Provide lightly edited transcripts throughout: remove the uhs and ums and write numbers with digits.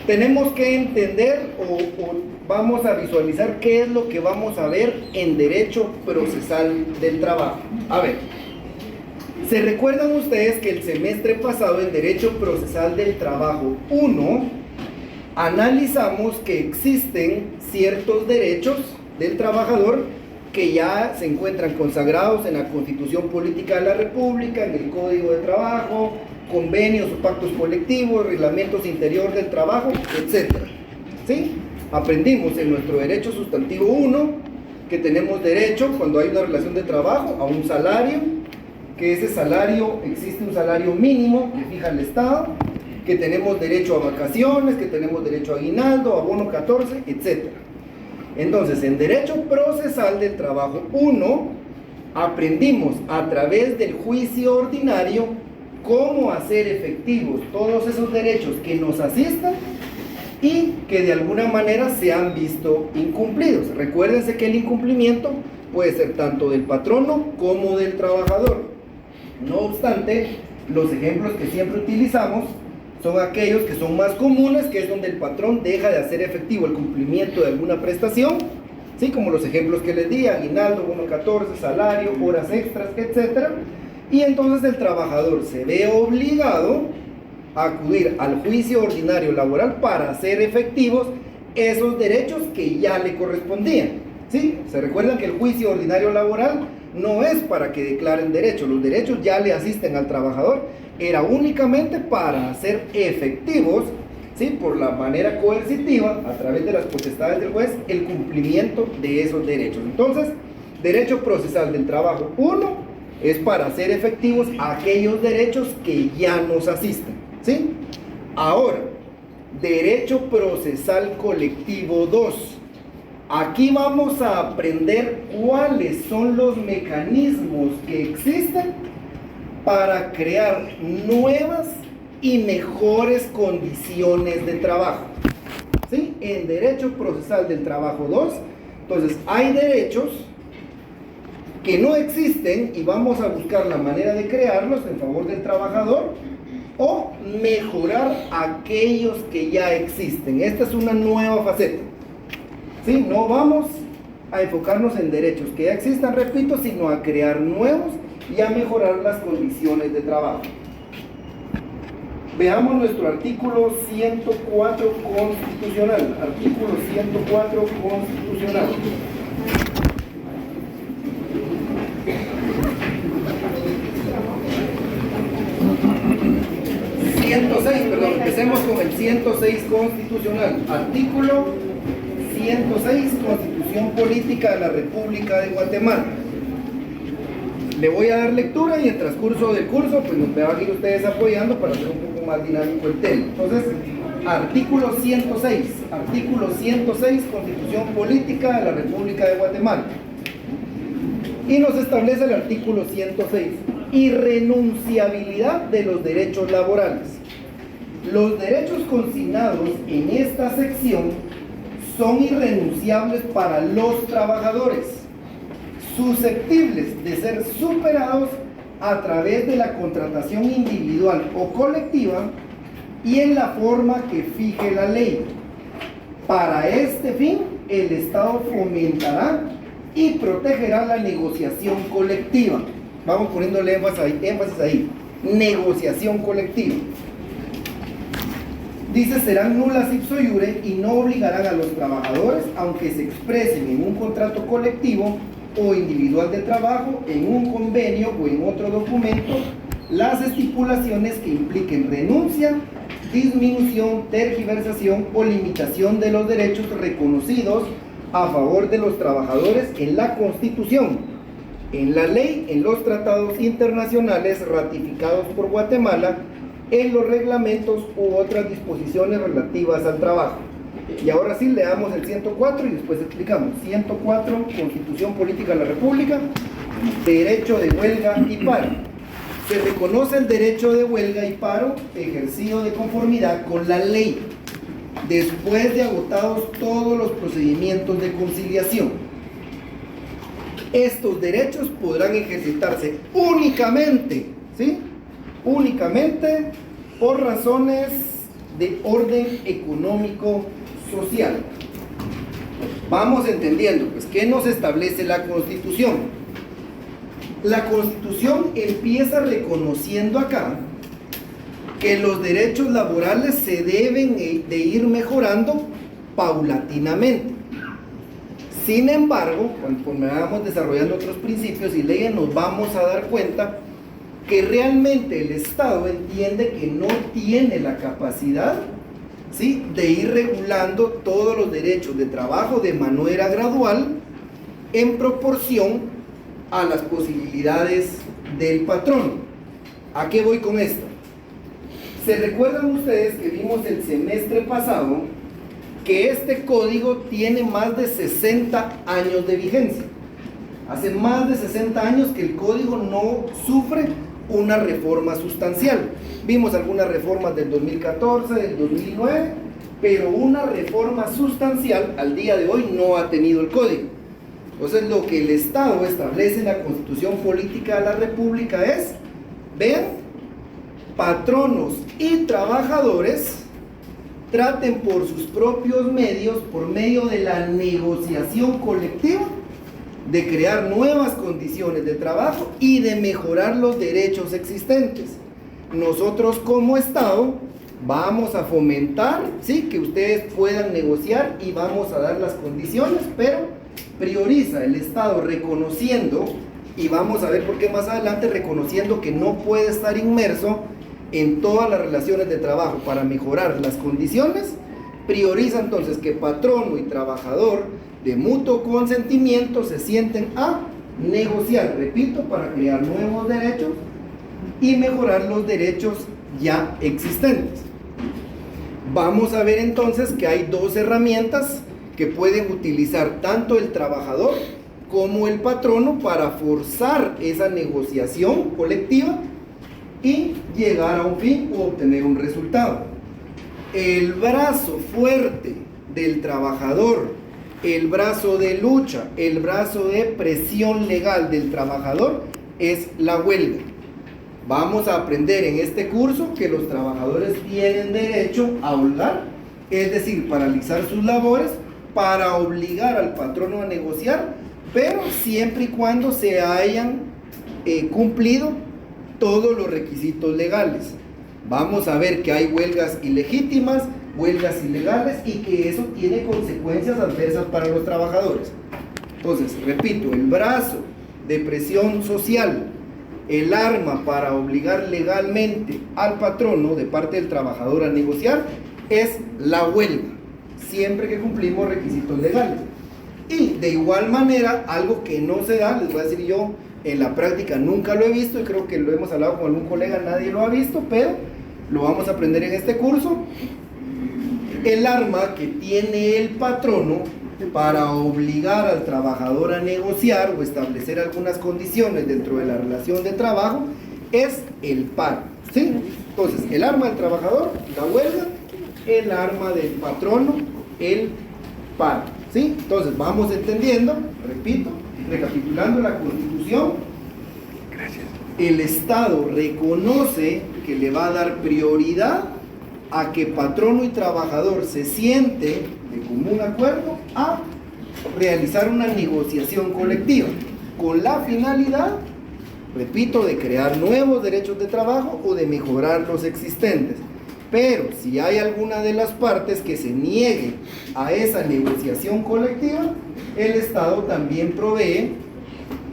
tenemos que entender o vamos a visualizar qué es lo que vamos a ver en derecho procesal del trabajo. A ver, ¿se recuerdan ustedes que el semestre pasado en derecho procesal del trabajo 1 analizamos que existen ciertos derechos del trabajador que ya se encuentran consagrados en la Constitución Política de la República, en el Código de Trabajo, convenios o pactos colectivos, reglamentos interior del trabajo, etc. ¿Sí? Aprendimos en nuestro derecho sustantivo 1 que tenemos derecho, cuando hay una relación de trabajo, a un salario, que ese salario, existe un salario mínimo que fija el Estado, que tenemos derecho a vacaciones, que tenemos derecho a aguinaldo, abono 14, etc. Entonces, en derecho procesal del trabajo 1, aprendimos a través del juicio ordinario cómo hacer efectivos todos esos derechos que nos asistan y que de alguna manera se han visto incumplidos. Recuérdense que el incumplimiento puede ser tanto del patrono como del trabajador. No obstante, los ejemplos que siempre utilizamos son aquellos que son más comunes, que es donde el patrón deja de hacer efectivo el cumplimiento de alguna prestación, ¿sí? Como los ejemplos que les di, aguinaldo, bono 14, salario, horas extras, etc. Y entonces el trabajador se ve obligado a acudir al juicio ordinario laboral para hacer efectivos esos derechos que ya le correspondían, ¿sí? Se recuerdan que el juicio ordinario laboral no es para que declaren derechos, los derechos ya le asisten al trabajador, era únicamente para hacer efectivos, ¿sí? Por la manera coercitiva, a través de las potestades del juez, el cumplimiento de esos derechos. Entonces, derecho procesal del trabajo 1 es para hacer efectivos aquellos derechos que ya nos asisten, ¿sí? Ahora, derecho procesal colectivo 2. Aquí vamos a aprender cuáles son los mecanismos que existen para crear nuevas y mejores condiciones de trabajo, ¿sí? En derecho procesal del trabajo 2, entonces hay derechos que no existen y vamos a buscar la manera de crearlos en favor del trabajador o mejorar aquellos que ya existen. Esta es una nueva faceta, ¿sí? No vamos a enfocarnos en derechos que ya existan, repito, sino a crear nuevos y a mejorar las condiciones de trabajo. Veamos nuestro artículo 104 constitucional. Artículo 104 constitucional. 106, perdón, empecemos con el 106 constitucional. Artículo 106, Constitución Política de la República de Guatemala. Le voy a dar lectura y en transcurso del curso pues nos van a ir ustedes apoyando para hacer un poco más dinámico el tema. Entonces, artículo 106, Constitución Política de la República de Guatemala. Y nos establece el artículo 106, irrenunciabilidad de los derechos laborales. Los derechos consignados en esta sección son irrenunciables para los trabajadores, susceptibles de ser superados a través de la contratación individual o colectiva y en la forma que fije la ley. Para este fin, el Estado fomentará y protegerá la negociación colectiva. Vamos poniéndole énfasis ahí. Negociación colectiva. Dice, serán nulas ipso iure y no obligarán a los trabajadores, aunque se expresen en un contrato colectivo o individual de trabajo, en un convenio o en otro documento, las estipulaciones que impliquen renuncia, disminución, tergiversación o limitación de los derechos reconocidos a favor de los trabajadores en la Constitución, en la ley, en los tratados internacionales ratificados por Guatemala, en los reglamentos u otras disposiciones relativas al trabajo. Y ahora sí, leamos el 104 y después explicamos. 104, Constitución Política de la República, derecho de huelga y paro. Se reconoce el derecho de huelga y paro ejercido de conformidad con la ley, después de agotados todos los procedimientos de conciliación. Estos derechos podrán ejercitarse únicamente, ¿sí? Únicamente por razones de orden económico social. Vamos entendiendo, pues, ¿qué nos establece la Constitución? La Constitución empieza reconociendo acá que los derechos laborales se deben de ir mejorando paulatinamente. Sin embargo, conforme vamos desarrollando otros principios y leyes, nos vamos a dar cuenta que realmente el Estado entiende que no tiene la capacidad, ¿sí?, de ir regulando todos los derechos de trabajo de manera gradual en proporción a las posibilidades del patrón. ¿A qué voy con esto? ¿Se recuerdan ustedes que vimos el semestre pasado que este código tiene más de 60 años de vigencia? Hace más de 60 años que el código no sufre una reforma sustancial. Vimos algunas reformas del 2014, del 2009, pero una reforma sustancial al día de hoy no ha tenido el código. Entonces, lo que el Estado establece en la Constitución Política de la República es, vean, patronos y trabajadores traten por sus propios medios, por medio de la negociación colectiva, de crear nuevas condiciones de trabajo y de mejorar los derechos existentes. Nosotros como Estado vamos a fomentar, ¿sí?, que ustedes puedan negociar y vamos a dar las condiciones, pero prioriza el Estado reconociendo, y vamos a ver por qué más adelante, reconociendo que no puede estar inmerso en todas las relaciones de trabajo para mejorar las condiciones. Prioriza entonces que patrono y trabajador de mutuo consentimiento se sienten a negociar, repito, para crear nuevos derechos y mejorar los derechos ya existentes. Vamos a ver entonces que hay dos herramientas que pueden utilizar tanto el trabajador como el patrono para forzar esa negociación colectiva y llegar a un fin u obtener un resultado. El brazo fuerte del trabajador, el brazo de lucha, el brazo de presión legal del trabajador es la huelga. Vamos a aprender en este curso que los trabajadores tienen derecho a holgar, es decir, paralizar sus labores para obligar al patrono a negociar, pero siempre y cuando se hayan cumplido todos los requisitos legales. Vamos a ver que hay huelgas ilegítimas, huelgas ilegales y que eso tiene consecuencias adversas para los trabajadores. Entonces, repito, el brazo de presión social, el arma para obligar legalmente al patrono de parte del trabajador a negociar es la huelga, siempre que cumplimos requisitos legales. Y de igual manera, algo que no se da, les voy a decir yo, en la práctica nunca lo he visto y creo que lo hemos hablado con algún colega, nadie lo ha visto, pero lo vamos a aprender en este curso. El arma que tiene el patrono para obligar al trabajador a negociar o establecer algunas condiciones dentro de la relación de trabajo es el paro, ¿sí? Entonces, el arma del trabajador, la huelga; el arma del patrono, el paro, ¿sí? Entonces, vamos entendiendo, repito, recapitulando la Constitución. El Estado reconoce que le va a dar prioridad a que patrono y trabajador se sienten de común acuerdo a realizar una negociación colectiva con la finalidad, repito, de crear nuevos derechos de trabajo o de mejorar los existentes. Pero si hay alguna de las partes que se niegue a esa negociación colectiva, el Estado también provee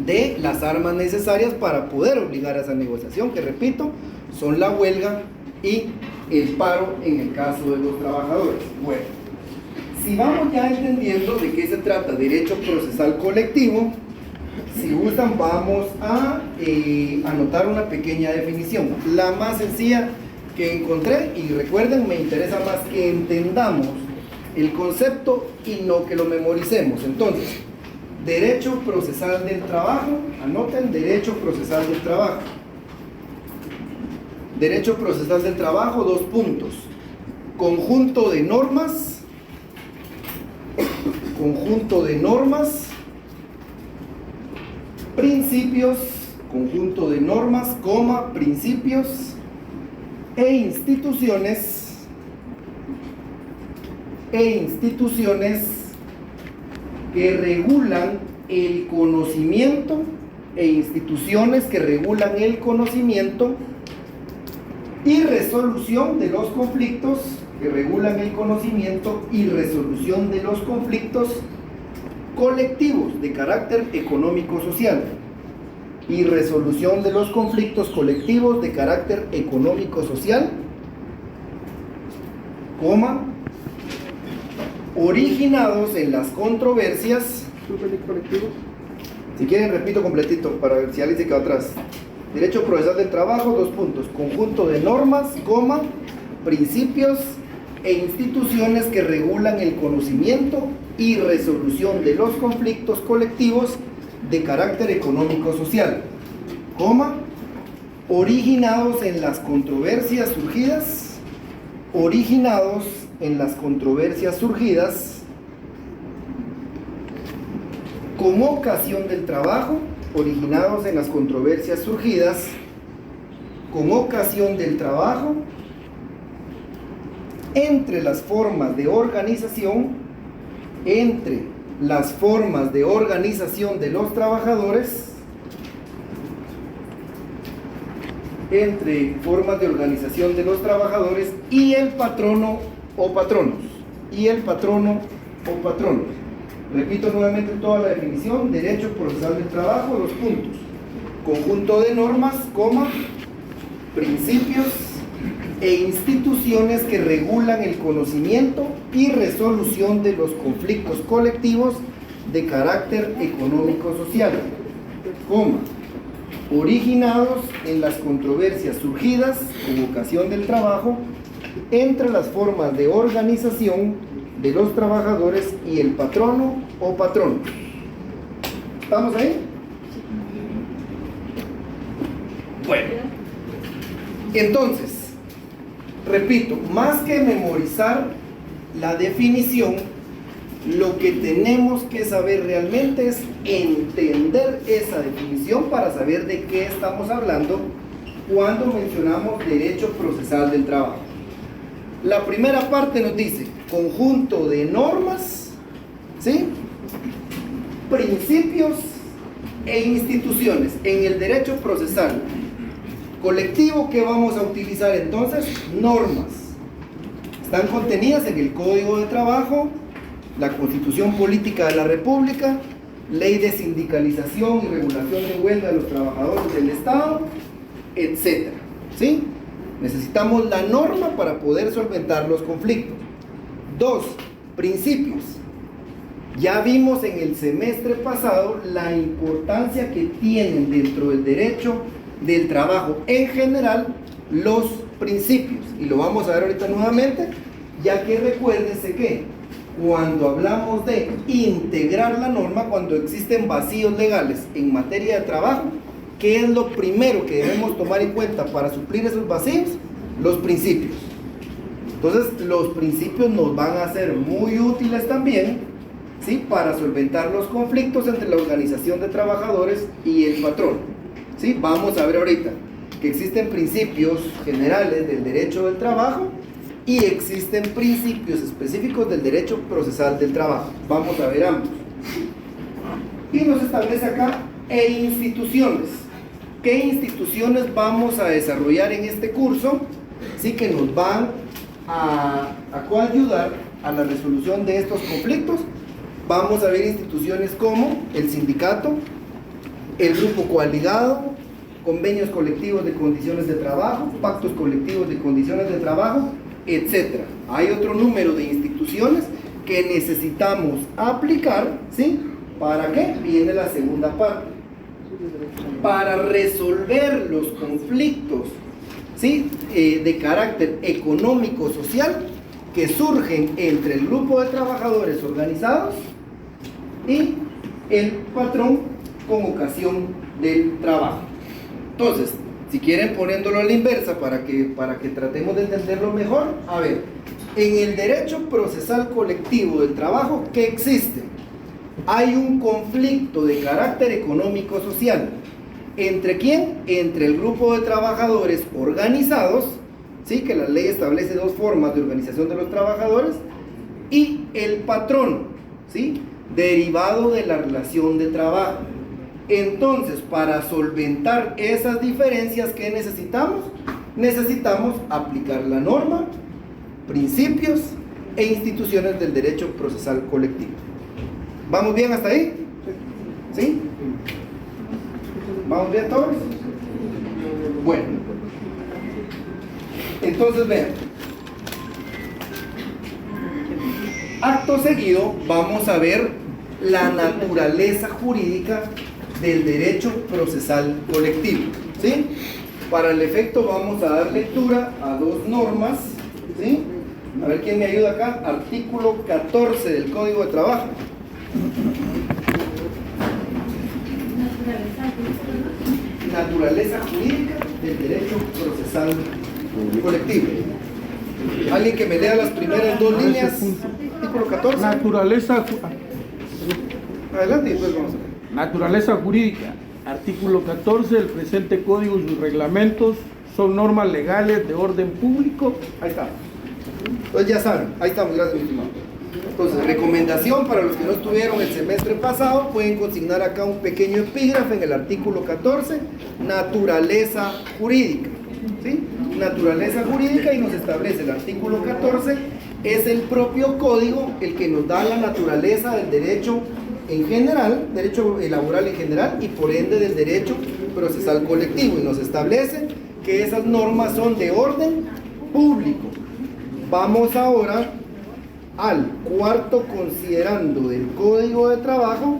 de las armas necesarias para poder obligar a esa negociación, que repito, son la huelga y el paro en el caso de los trabajadores. Bueno, si vamos ya entendiendo de qué se trata derecho procesal colectivo, si gustan vamos a anotar una pequeña definición, la más sencilla que encontré, y recuerden, me interesa más que entendamos el concepto y no que lo memoricemos. Entonces, derecho procesal del trabajo, anoten derecho procesal del trabajo. Derecho procesal del trabajo, 2 puntos. Conjunto de normas, principios, conjunto de normas, principios e instituciones e instituciones que regulan el conocimiento y resolución de los conflictos colectivos de carácter económico-social originados en las controversias. Si quieren repito completito para ver si alguien se quedó atrás. Derecho procesal del trabajo, 2 puntos: conjunto de normas, principios e instituciones que regulan el conocimiento y resolución de los conflictos colectivos de carácter económico-social, originados en las controversias surgidas con ocasión del trabajo, entre las formas de organización de los trabajadores, y el patrono o patronos. Repito nuevamente toda la definición: derecho procesal del trabajo, 2 puntos: conjunto de normas, principios e instituciones que regulan el conocimiento y resolución de los conflictos colectivos de carácter económico-social, originados en las controversias surgidas con ocasión del trabajo entre las formas de organización de los trabajadores y el patrono o patrono. ¿Estamos ahí? Bueno, entonces, repito, más que memorizar la definición, lo que tenemos que saber realmente es entender esa definición para saber de qué estamos hablando cuando mencionamos derecho procesal del trabajo. La primera parte nos dice conjunto de normas, ¿sí?, principios e instituciones. En el derecho procesal colectivo, ¿qué vamos a utilizar entonces? Normas. Están contenidas en el Código de Trabajo, la Constitución Política de la República, Ley de Sindicalización y Regulación de Huelga de los Trabajadores del Estado, etc. ¿Sí? Necesitamos la norma para poder solventar los conflictos. 2. Principios. Ya vimos en el semestre pasado la importancia que tienen dentro del derecho del trabajo en general los principios, y lo vamos a ver ahorita nuevamente, ya que recuérdense que cuando hablamos de integrar la norma, cuando existen vacíos legales en materia de trabajo, ¿qué es lo primero que debemos tomar en cuenta para suplir esos vacíos? Los principios. Entonces, los principios nos van a ser muy útiles también, ¿sí?, para solventar los conflictos entre la organización de trabajadores y el patrón. ¿Sí? Vamos a ver ahorita que existen principios generales del derecho del trabajo y existen principios específicos del derecho procesal del trabajo. Vamos a ver ambos. Y nos establece acá instituciones. ¿Qué instituciones vamos a desarrollar en este curso? Sí, que nos van a coayudar a la resolución de estos conflictos. Vamos a ver instituciones como el sindicato, el grupo coaligado, convenios colectivos de condiciones de trabajo, pactos colectivos de condiciones de trabajo, etc. Hay otro número de instituciones que necesitamos aplicar, ¿sí? ¿Para qué? Viene la segunda parte. Para resolver los conflictos, ¿sí?, de carácter económico-social que surgen entre el grupo de trabajadores organizados y el patrón con ocasión del trabajo. Entonces, si quieren poniéndolo a la inversa para que tratemos de entenderlo mejor, a ver, en el derecho procesal colectivo del trabajo, ¿qué existe? Hay un conflicto de carácter económico-social. ¿Entre quién? Entre el grupo de trabajadores organizados, ¿sí?, que la ley establece 2 formas de organización de los trabajadores, y el patrón, ¿sí? Derivado de la relación de trabajo. Entonces, para solventar esas diferencias, ¿qué necesitamos? Necesitamos aplicar la norma, principios e instituciones del derecho procesal colectivo. ¿Vamos bien hasta ahí? ¿Sí? ¿Vamos bien todos? Bueno, entonces vean, acto seguido vamos a ver la naturaleza jurídica del derecho procesal colectivo, ¿sí? Para el efecto vamos a dar lectura a dos normas, ¿sí? A ver quién me ayuda acá. Artículo 14 del Código de Trabajo. Naturaleza jurídica del derecho procesal colectivo. Alguien que me lea las primeras dos líneas. Artículo 14. Adelante y después vamos a ver. Naturaleza jurídica. Artículo 14 del presente código y sus reglamentos son normas legales de orden público. Ahí está. Entonces ya saben, ahí estamos, gracias mi estimado. Entonces, recomendación para los que no estuvieron el semestre pasado, pueden consignar acá un pequeño epígrafe en el artículo 14, naturaleza jurídica, ¿sí? Naturaleza jurídica, y nos establece el artículo 14, es el propio código el que nos da la naturaleza del derecho en general, derecho laboral en general, y por ende del derecho procesal colectivo, y nos establece que esas normas son de orden público. Vamos ahora al cuarto considerando del Código de Trabajo,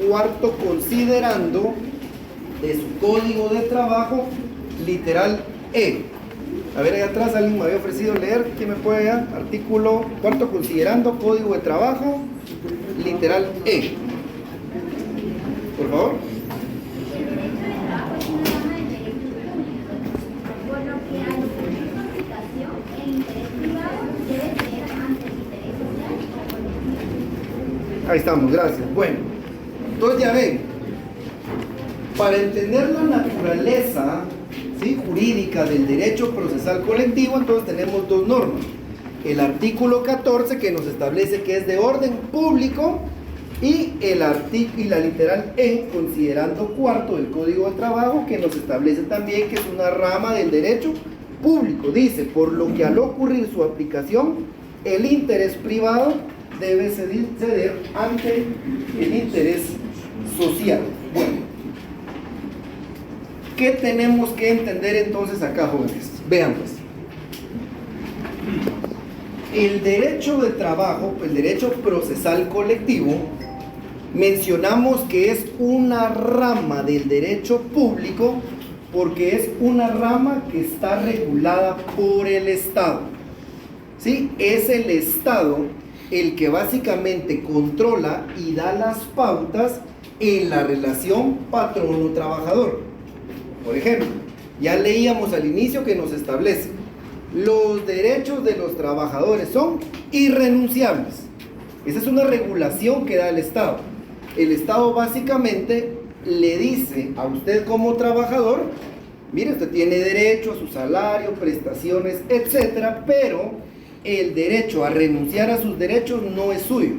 cuarto considerando de su Código de Trabajo, literal E. A ver, allá atrás alguien me había ofrecido leer, ¿quién me puede dar? Artículo cuarto considerando, Código de Trabajo, literal E. Por favor. Ahí estamos, gracias. Bueno, entonces ya ven, para entender la naturaleza, ¿sí?, jurídica del derecho procesal colectivo, entonces tenemos dos normas. El artículo 14, que nos establece que es de orden público, y la literal E, considerando cuarto del Código de Trabajo, que nos establece también que es una rama del derecho público. Dice, por lo que al ocurrir su aplicación, el interés privado debe ceder ante el interés social. Bueno, ¿qué tenemos que entender entonces acá, jóvenes? Vean pues. El derecho de trabajo, el derecho procesal colectivo, mencionamos que es una rama del derecho público porque es una rama que está regulada por el Estado. ¿Sí? Es el Estado el que básicamente controla y da las pautas en la relación patrono-trabajador. Por ejemplo, ya leíamos al inicio que nos establece: los derechos de los trabajadores son irrenunciables. Esa es una regulación que da el Estado. El Estado básicamente le dice a usted como trabajador: mire, usted tiene derecho a su salario, prestaciones, etcétera, pero el derecho a renunciar a sus derechos no es suyo,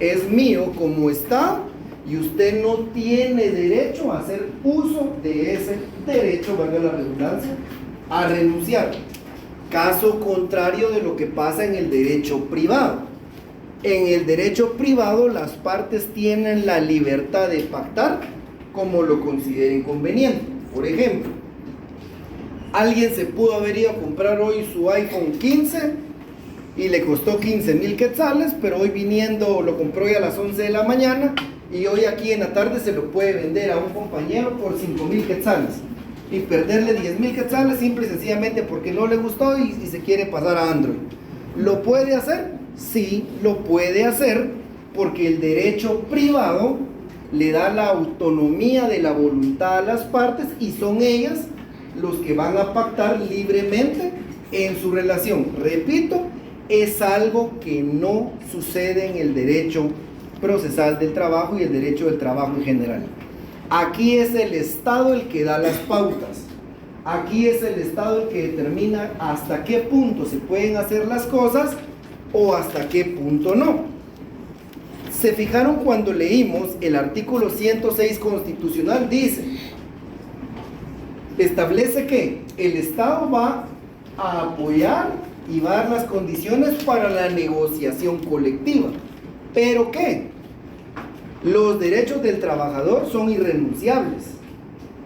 es mío como Estado, y usted no tiene derecho a hacer uso de ese derecho, valga la redundancia, a renunciar. Caso contrario de lo que pasa en el derecho privado. En el derecho privado las partes tienen la libertad de pactar como lo consideren conveniente. Por ejemplo, alguien se pudo haber ido a comprar hoy su iPhone 15 y le costó 15,000 quetzales, pero hoy viniendo lo compró hoy a las 11 de la mañana y hoy aquí en la tarde se lo puede vender a un compañero por 5,000 quetzales y perderle 10,000 quetzales simple y sencillamente porque no le gustó y se quiere pasar a Android. ¿Lo puede hacer? Sí, lo puede hacer, porque el derecho privado le da la autonomía de la voluntad a las partes y son ellas los que van a pactar libremente en su relación. Repito, es algo que no sucede en el derecho procesal del trabajo y el derecho del trabajo en general. Aquí es el Estado el que da las pautas. Aquí es el Estado el que determina hasta qué punto se pueden hacer las cosas o hasta qué punto no. Se fijaron cuando leímos el artículo 106 constitucional, dice, establece que el Estado va a apoyar y va a dar las condiciones para la negociación colectiva. ¿Pero qué? Los derechos del trabajador son irrenunciables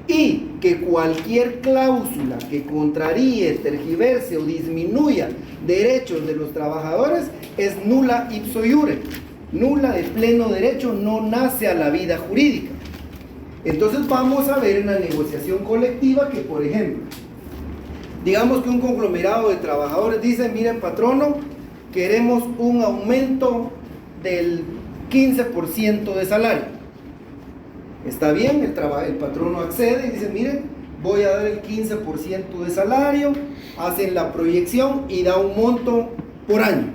y que cualquier cláusula que contraríe, tergiverse o disminuya derechos de los trabajadores es nula ipso iure, nula de pleno derecho, no nace a la vida jurídica. Entonces vamos a ver en la negociación colectiva que, por ejemplo, digamos que un conglomerado de trabajadores dice, miren patrono, queremos un aumento del 15% de salario. Está bien, el patrono accede y dice, miren, voy a dar el 15% de salario, hacen la proyección y da un monto por año.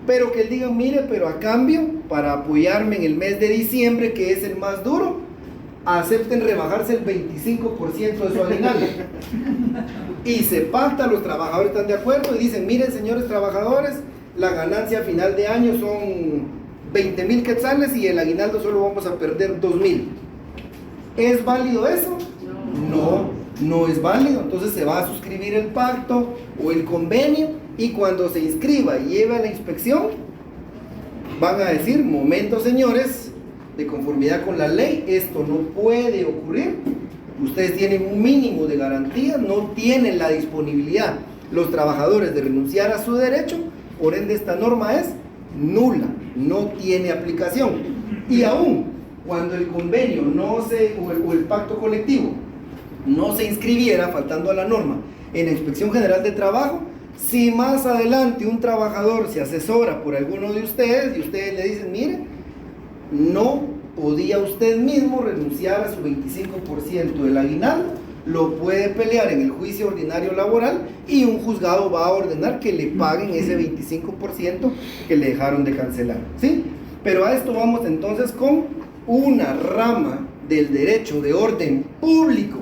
Pero que él diga, mire, pero a cambio, para apoyarme en el mes de diciembre, que es el más duro, acepten rebajarse el 25% de su aguinaldo. Y se pacta, los trabajadores están de acuerdo y dicen, miren señores trabajadores, la ganancia a final de año son 20,000 quetzales y el aguinaldo solo vamos a perder 2,000. ¿Es válido eso? No, no es válido. Entonces se va a suscribir el pacto o el convenio y cuando se inscriba y lleve a la inspección, van a decir, momento señores, de conformidad con la ley, esto no puede ocurrir. Ustedes tienen un mínimo de garantía, no tienen la disponibilidad los trabajadores de renunciar a su derecho, por ende esta norma es nula, no tiene aplicación. Y aún cuando el convenio o el pacto colectivo no se inscribiera, faltando a la norma, en la Inspección General de Trabajo, si más adelante un trabajador se asesora por alguno de ustedes y ustedes le dicen, mire, no podía usted mismo renunciar a su 25% del aguinaldo, lo puede pelear en el juicio ordinario laboral y un juzgado va a ordenar que le paguen ese 25% que le dejaron de cancelar, ¿sí? Pero a esto vamos entonces con una rama del derecho de orden público,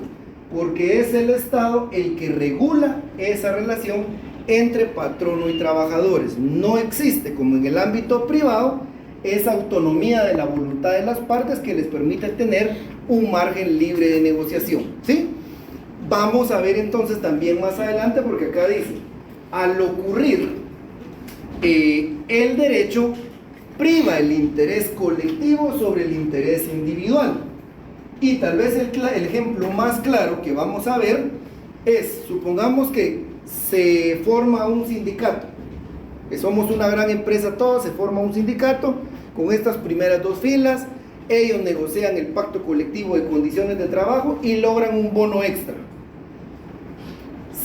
porque es el Estado el que regula esa relación entre patrono y trabajadores. No existe, como en el ámbito privado, esa autonomía de la voluntad de las partes que les permite tener un margen libre de negociación, ¿sí? Vamos a ver entonces también más adelante, porque acá dice, al ocurrir el derecho priva el interés colectivo sobre el interés individual. Y tal vez el ejemplo más claro que vamos a ver es, supongamos que se forma un sindicato, que somos una gran empresa todos, se forma un sindicato con estas primeras dos filas, ellos negocian el pacto colectivo de condiciones de trabajo y logran un bono extra.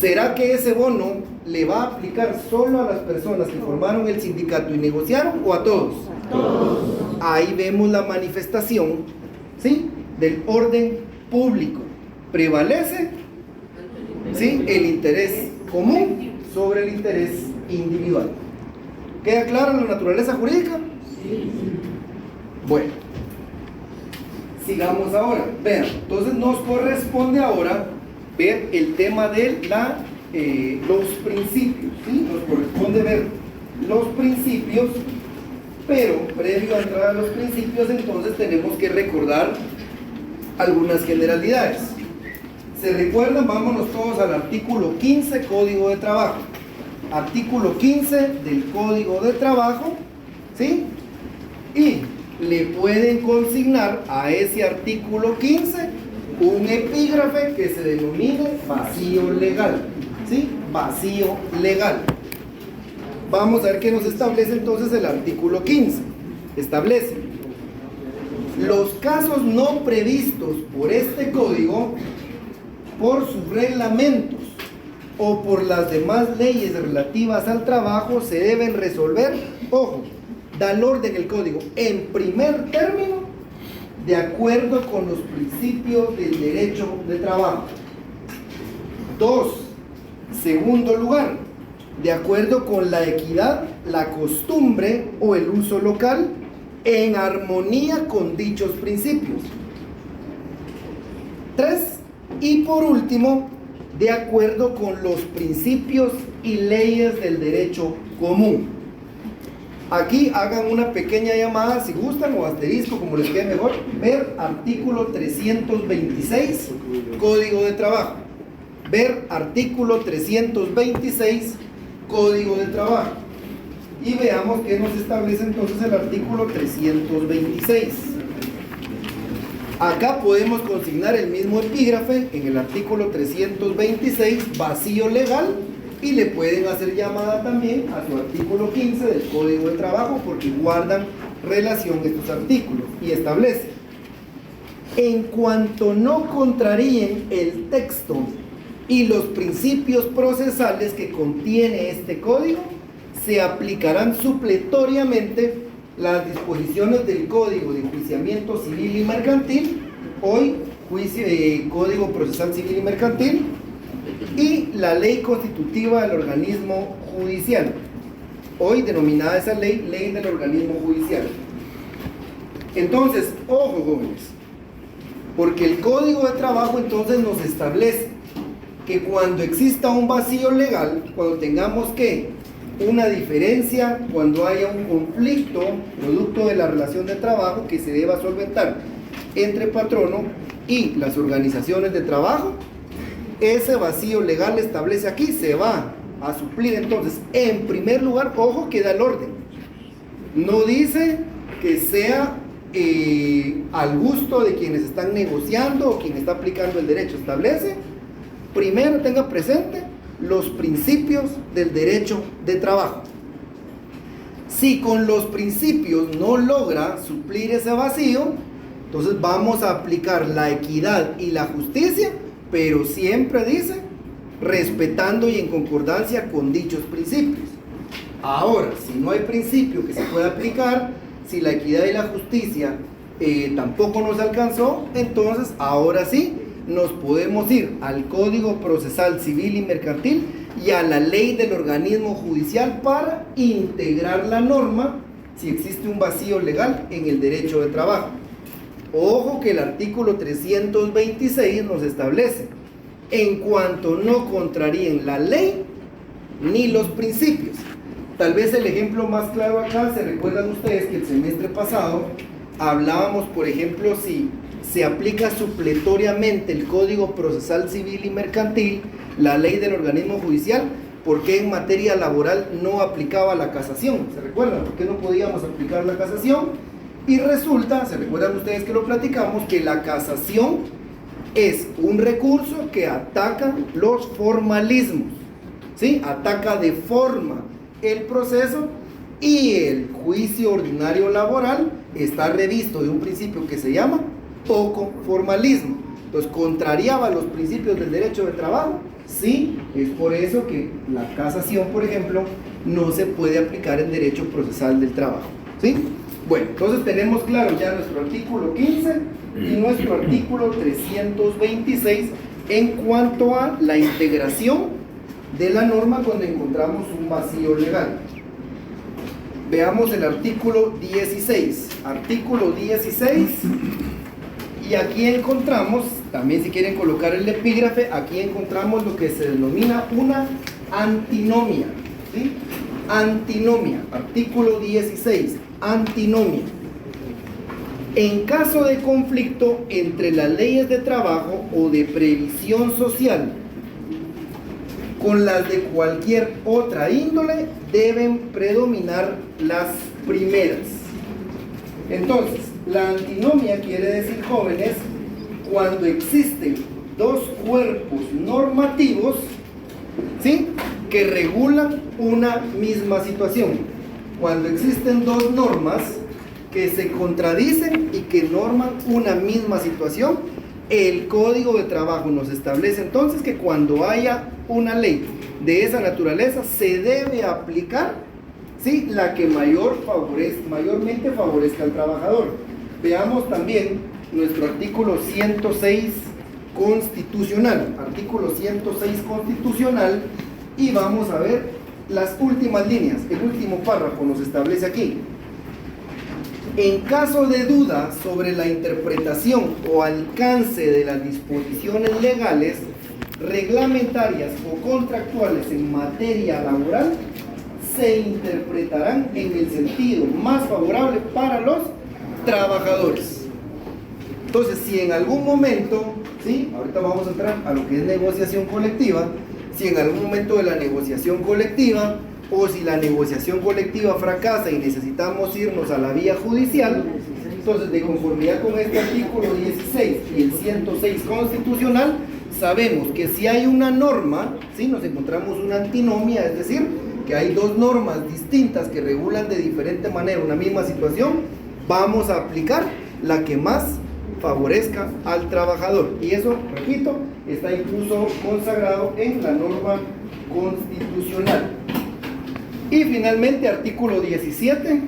¿Será que ese bono le va a aplicar solo a las personas que formaron el sindicato y negociaron o a todos? Todos. Ahí vemos la manifestación, ¿sí?, del orden público. Prevalece, ¿sí?, el interés común sobre el interés individual. ¿Queda clara la naturaleza jurídica? Sí. Bueno, sigamos ahora. Vean, entonces nos corresponde ahora ver el tema de los principios, ¿sí? Nos corresponde ver los principios, pero previo a entrar a los principios, entonces tenemos que recordar algunas generalidades. ¿Se recuerdan? Vámonos todos al artículo 15, Código de Trabajo. Artículo 15 del Código de Trabajo, ¿sí? Y le pueden consignar a ese artículo 15 un epígrafe que se denomine vacío legal, ¿sí? Vacío legal. Vamos a ver qué nos establece entonces el artículo 15. Establece: los casos no previstos por este código, por sus reglamentos o por las demás leyes relativas al trabajo, se deben resolver, ojo, da el orden el código, en primer término, de acuerdo con los principios del derecho de trabajo. 2. Segundo lugar, de acuerdo con la equidad, la costumbre o el uso local, en armonía con dichos principios. 3. Y por último, de acuerdo con los principios y leyes del derecho común. Aquí hagan una pequeña llamada si gustan o asterisco, como les quede mejor. Ver artículo 326, Código de Trabajo. Ver artículo 326, Código de Trabajo. Y veamos qué nos establece entonces el artículo 326. Acá podemos consignar el mismo epígrafe en el artículo 326, vacío legal, y le pueden hacer llamada también a su artículo 15 del Código de Trabajo, porque guardan relación estos artículos y establece: en cuanto no contraríen el texto y los principios procesales que contiene este código, se aplicarán supletoriamente las disposiciones del Código de Enjuiciamiento Civil y Mercantil, hoy Código Procesal Civil y Mercantil, y la ley constitutiva del organismo judicial, hoy denominada esa ley, ley del organismo judicial. Entonces, ojo jóvenes, porque el Código de Trabajo entonces nos establece que cuando exista un vacío legal, cuando tengamos una diferencia, cuando haya un conflicto producto de la relación de trabajo que se deba solventar entre patrono y las organizaciones de trabajo, ese vacío legal establece aquí, se va a suplir. Entonces, en primer lugar, ojo que da el orden, no dice que sea al gusto de quienes están negociando o quien está aplicando el derecho. Establece, primero tenga presente los principios del derecho de trabajo. Si con los principios no logra suplir ese vacío, entonces vamos a aplicar la equidad y la justicia, pero siempre dice respetando y en concordancia con dichos principios. Ahora, si no hay principio que se pueda aplicar, si la equidad y la justicia tampoco nos alcanzó, entonces ahora sí nos podemos ir al Código Procesal Civil y Mercantil y a la ley del organismo judicial para integrar la norma si existe un vacío legal en el derecho de trabajo. Ojo que el artículo 326 nos establece: en cuanto no contraríen la ley ni los principios. Tal vez el ejemplo más claro acá, se recuerdan ustedes que el semestre pasado hablábamos, por ejemplo, si se aplica supletoriamente el Código Procesal Civil y Mercantil, la ley del organismo judicial, ¿por qué en materia laboral no aplicaba la casación? ¿Se recuerdan? ¿Por qué no podíamos aplicar la casación? Y resulta, se recuerdan ustedes que lo platicamos, que la casación es un recurso que ataca los formalismos, ¿sí? Ataca de forma el proceso, y el juicio ordinario laboral está revisto de un principio que se llama poco formalismo. Entonces, ¿contrariaba los principios del derecho de trabajo? Sí, es por eso que la casación, por ejemplo, no se puede aplicar en derecho procesal del trabajo, ¿sí? Bueno, entonces tenemos claro ya nuestro artículo 15 y nuestro artículo 326 en cuanto a la integración de la norma cuando encontramos un vacío legal. Veamos el artículo 16. Artículo 16. Y aquí encontramos, también si quieren colocar el epígrafe, aquí encontramos lo que se denomina una antinomia, ¿sí? Antinomia, artículo 16, antinomia. En caso de conflicto entre las leyes de trabajo o de previsión social con las de cualquier otra índole, deben predominar las primeras. Entonces, la antinomia quiere decir, jóvenes, cuando existen dos cuerpos normativos, ¿sí?, que regulan una misma situación. Cuando existen dos normas que se contradicen y que norman una misma situación, el Código de Trabajo nos establece entonces que cuando haya una ley de esa naturaleza se debe aplicar, ¿sí?, la que mayormente favorezca al trabajador. Veamos también nuestro artículo 106 constitucional, artículo 106 constitucional, y vamos a ver las últimas líneas. El último párrafo nos establece aquí: en caso de duda sobre la interpretación o alcance de las disposiciones legales, reglamentarias o contractuales en materia laboral, se interpretarán en el sentido más favorable para los trabajadores. Entonces, si en algún momento, ¿sí? Ahorita vamos a entrar a lo que es negociación colectiva, si en algún momento de la negociación colectiva, o si la negociación colectiva fracasa y necesitamos irnos a la vía judicial, entonces, de conformidad con este artículo 16 y el 106 constitucional, sabemos que si hay una norma, ¿sí? Nos encontramos una antinomia, es decir, que hay dos normas distintas que regulan de diferente manera una misma situación, vamos a aplicar la que más favorezca al trabajador. Y eso, repito, está incluso consagrado en la norma constitucional. Y finalmente, artículo 17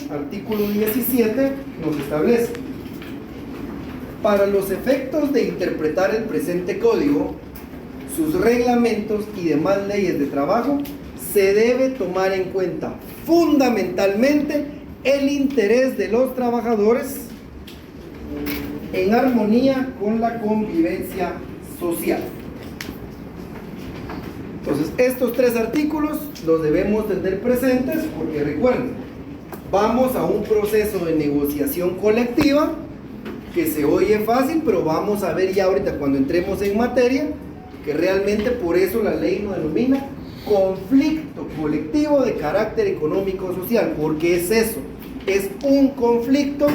nos establece: para los efectos de interpretar el presente código, sus reglamentos y demás leyes de trabajo, se debe tomar en cuenta fundamentalmente el interés de los trabajadores en armonía con la convivencia social. Entonces, estos tres artículos los debemos tener presentes porque recuerden, vamos a un proceso de negociación colectiva que se oye fácil, pero vamos a ver ya ahorita cuando entremos en materia que realmente por eso la ley lo denomina conflicto colectivo de carácter económico-social, porque es eso, es un conflicto,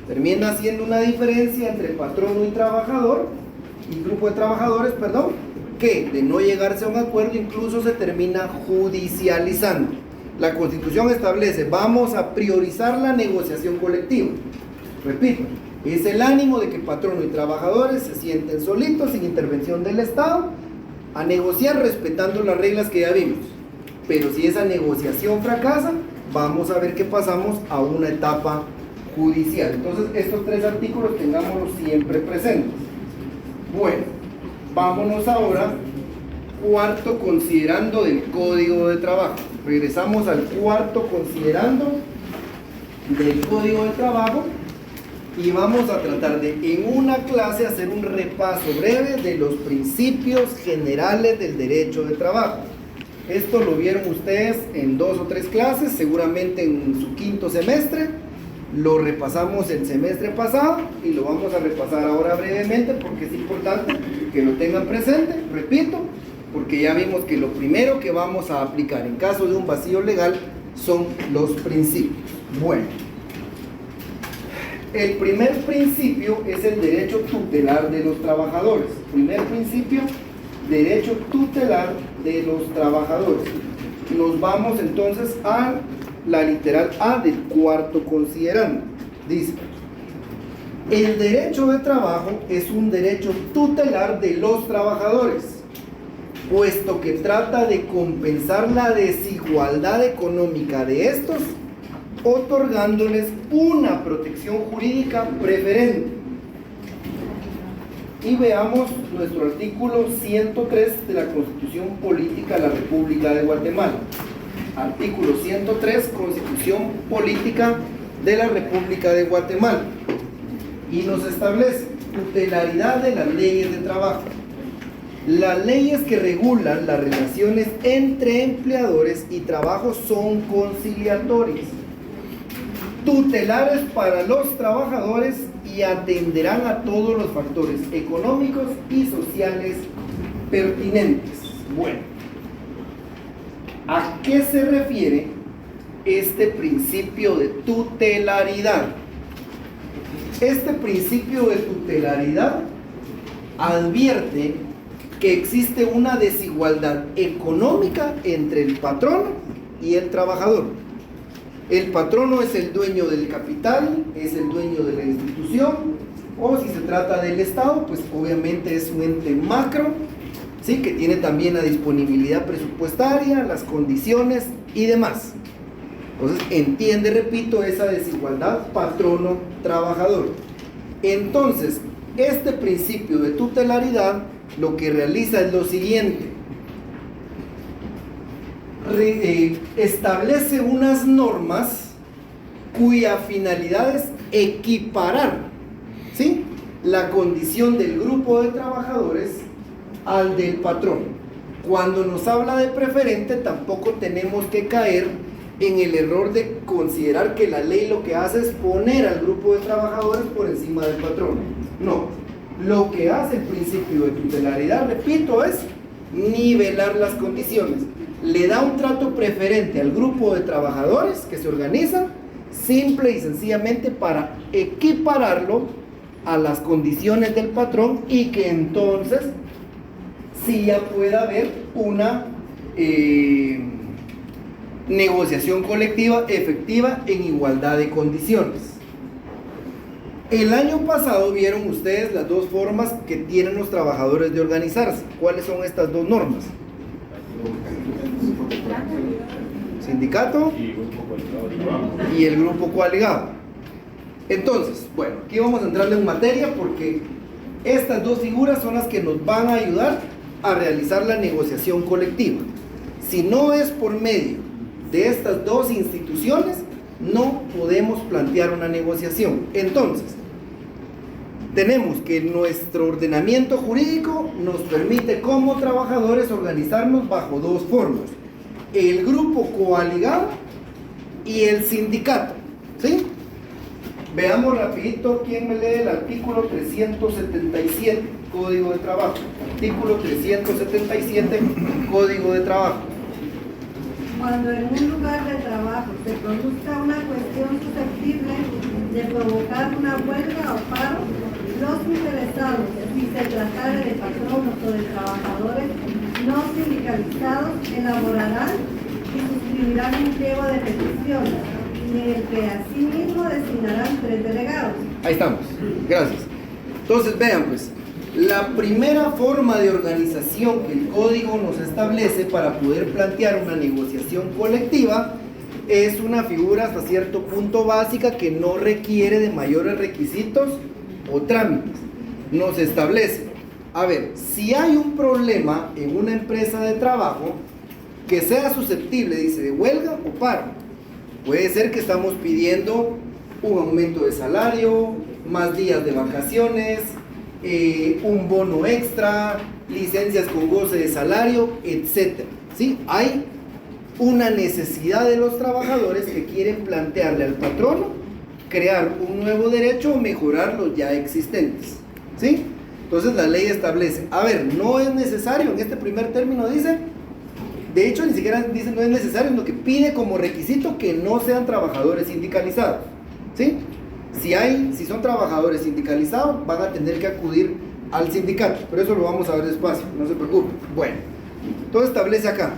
termina siendo una diferencia entre patrono y trabajador, y grupo de trabajadores, perdón, que de no llegarse a un acuerdo incluso se termina judicializando. La Constitución establece, vamos a priorizar la negociación colectiva. Repito, es el ánimo de que patrono y trabajadores se sienten solitos, sin intervención del Estado, a negociar respetando las reglas que ya vimos. Pero si esa negociación fracasa, vamos a ver que pasamos a una etapa judicial. Entonces, estos tres artículos tengámoslos siempre presentes. Bueno, vámonos ahora, cuarto considerando del Código de Trabajo. Regresamos al cuarto considerando del Código de Trabajo y vamos a tratar de, en una clase, hacer un repaso breve de los principios generales del derecho de trabajo. Esto lo vieron ustedes en 2 o 3 clases, seguramente en su quinto semestre. Lo repasamos el semestre pasado y lo vamos a repasar ahora brevemente porque es importante que lo tengan presente, repito, porque ya vimos que lo primero que vamos a aplicar en caso de un vacío legal son los principios. Bueno, el primer principio es el derecho tutelar de los trabajadores. Primer principio, derecho tutelar de los trabajadores. Nos vamos entonces a la literal A del cuarto considerando. Dice: el derecho de trabajo es un derecho tutelar de los trabajadores, puesto que trata de compensar la desigualdad económica de estos, otorgándoles una protección jurídica preferente. Y veamos nuestro artículo 103 de la Constitución Política de la República de Guatemala. Artículo 103, Constitución Política de la República de Guatemala. Y nos establece tutelaridad de las leyes de trabajo. Las leyes que regulan las relaciones entre empleadores y trabajo son conciliatorias, tutelares para los trabajadores y atenderán a todos los factores económicos y sociales pertinentes. Bueno, ¿a qué se refiere este principio de tutelaridad? Este principio de tutelaridad advierte que existe una desigualdad económica entre el patrono y el trabajador. El patrono es el dueño del capital, es el dueño de la institución, o si se trata del Estado, pues obviamente es un ente macro, ¿sí? Que tiene también la disponibilidad presupuestaria, las condiciones y demás. Entonces entiende, repito, esa desigualdad patrono-trabajador. Entonces, este principio de tutelaridad lo que realiza es lo siguiente: establece unas normas cuya finalidad es equiparar, ¿sí?, la condición del grupo de trabajadores al del patrón. Cuando nos habla de preferente, tampoco tenemos que caer en el error de considerar que la ley lo que hace es poner al grupo de trabajadores por encima del patrón. No, lo que hace el principio de tutelaridad, repito, es nivelar las condiciones. Le da un trato preferente al grupo de trabajadores que se organizan, simple y sencillamente para equipararlo a las condiciones del patrón, y que entonces sí ya pueda haber una negociación colectiva efectiva en igualdad de condiciones. El año pasado vieron ustedes las dos formas que tienen los trabajadores de organizarse. ¿Cuáles son estas dos normas? Sindicato y el grupo coaligado. Entonces, bueno, aquí vamos a entrarle en materia porque estas dos figuras son las que nos van a ayudar a realizar la negociación colectiva. Si no es por medio de estas dos instituciones, no podemos plantear una negociación. Entonces, tenemos que nuestro ordenamiento jurídico nos permite como trabajadores organizarnos bajo dos formas: el grupo coaligado y el sindicato, ¿sí? Veamos rapidito quién me lee el artículo 377, Código de Trabajo. Artículo 377, Código de Trabajo. Cuando en un lugar de trabajo se produzca una cuestión susceptible de provocar una huelga o paro, los interesados, si se tratara de patronos o de trabajadores no sindicalizados, elaborarán y suscribirán un pliego de peticiones, en el que asimismo designarán 3 delegados. Ahí estamos, gracias. Entonces vean pues, la primera forma de organización que el código nos establece para poder plantear una negociación colectiva es una figura hasta cierto punto básica que no requiere de mayores requisitos o trámites. Nos establece, a ver, si hay un problema en una empresa de trabajo que sea susceptible, dice, de huelga o paro. Puede ser que estamos pidiendo un aumento de salario, más días de vacaciones, un bono extra, licencias con goce de salario, etc. ¿Sí? Hay una necesidad de los trabajadores que quieren plantearle al patrono crear un nuevo derecho o mejorar los ya existentes. ¿Sí? Entonces la ley establece, a ver, no es necesario, en este primer término dice, de hecho ni siquiera dice no es necesario, sino que pide como requisito que no sean trabajadores sindicalizados. ¿Sí? Si son trabajadores sindicalizados, van a tener que acudir al sindicato, pero eso lo vamos a ver despacio, no se preocupen. Bueno, entonces establece acá,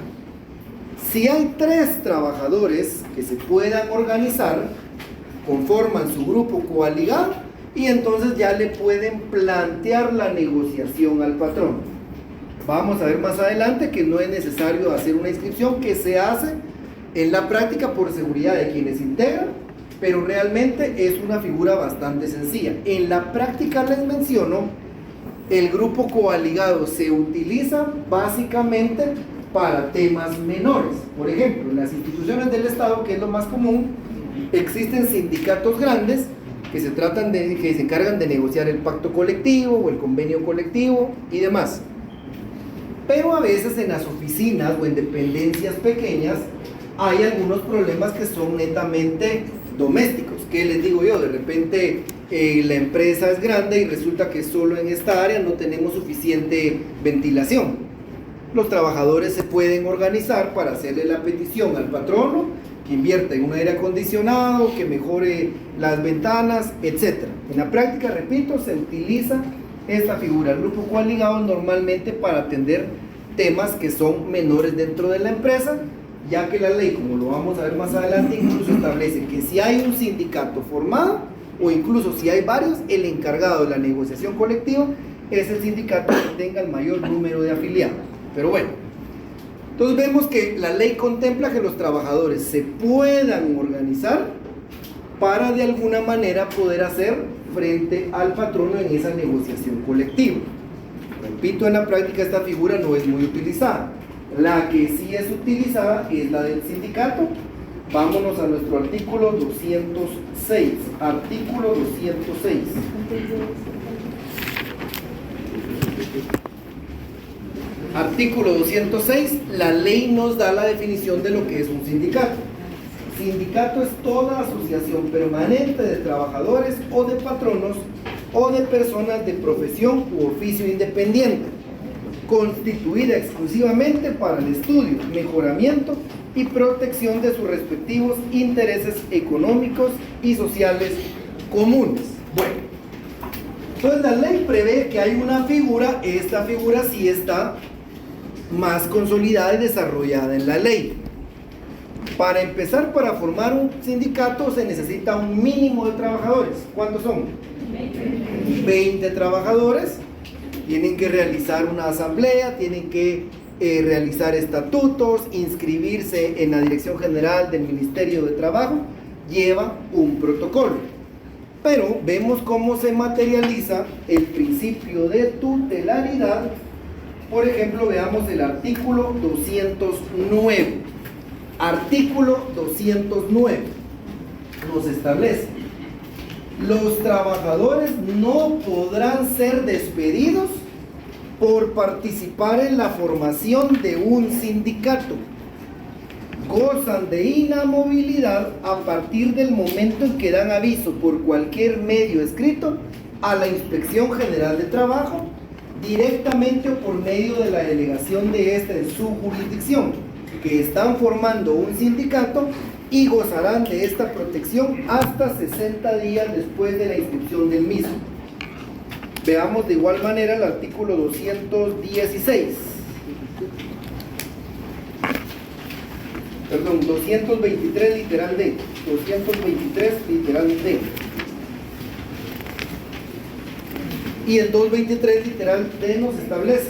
si hay 3 trabajadores que se puedan organizar, conforman su grupo coaligado y entonces ya le pueden plantear la negociación al patrón. Vamos a ver más adelante que no es necesario hacer una inscripción, que se hace en la práctica por seguridad de quienes integran, pero realmente es una figura bastante sencilla. En la práctica les menciono, el grupo coaligado se utiliza básicamente para temas menores. Por ejemplo, en las instituciones del Estado, que es lo más común, existen sindicatos grandes que se encargan de negociar el pacto colectivo o el convenio colectivo y demás. Pero a veces en las oficinas o en dependencias pequeñas hay algunos problemas que son netamente domésticos. ¿Qué les digo yo? De repente la empresa es grande y resulta que solo en esta área no tenemos suficiente ventilación. Los trabajadores se pueden organizar para hacerle la petición al patrono que invierta en un aire acondicionado, que mejore las ventanas, etc. En la práctica, repito, se utiliza esta figura, el grupo coaligado, normalmente para atender temas que son menores dentro de la empresa, ya que la ley, como lo vamos a ver más adelante, incluso establece que si hay un sindicato formado, o incluso si hay varios, el encargado de la negociación colectiva es el sindicato que tenga el mayor número de afiliados. Pero bueno, entonces vemos que la ley contempla que los trabajadores se puedan organizar para de alguna manera poder hacer frente al patrono en esa negociación colectiva. Repito, en la práctica esta figura no es muy utilizada. La que sí es utilizada es la del sindicato. Vámonos a nuestro artículo 206. Artículo 206. Artículo 206. La ley nos da la definición de lo que es un sindicato. Sindicato es toda asociación permanente de trabajadores o de patronos o de personas de profesión u oficio independiente, constituida exclusivamente para el estudio, mejoramiento y protección de sus respectivos intereses económicos y sociales comunes. Bueno, entonces la ley prevé que hay una figura, esta figura sí está más consolidada y desarrollada en la ley. Para empezar, para formar un sindicato se necesita un mínimo de trabajadores. ¿Cuántos son? 20 trabajadores. Tienen que realizar una asamblea, tienen que realizar estatutos, inscribirse en la Dirección General del Ministerio de Trabajo, lleva un protocolo. Pero vemos cómo se materializa el principio de tutelaridad. Por ejemplo, veamos el artículo 209. Artículo 209 nos establece: los trabajadores no podrán ser despedidos por participar en la formación de un sindicato. Gozan de inamovilidad a partir del momento en que dan aviso por cualquier medio escrito a la Inspección General de Trabajo, directamente o por medio de la delegación de esta en su jurisdicción, que están formando un sindicato, y gozarán de esta protección hasta 60 días después de la inscripción del mismo. Veamos de igual manera el artículo 216. Perdón, 223 literal D. 223 literal D. Y el 223 literal D nos establece: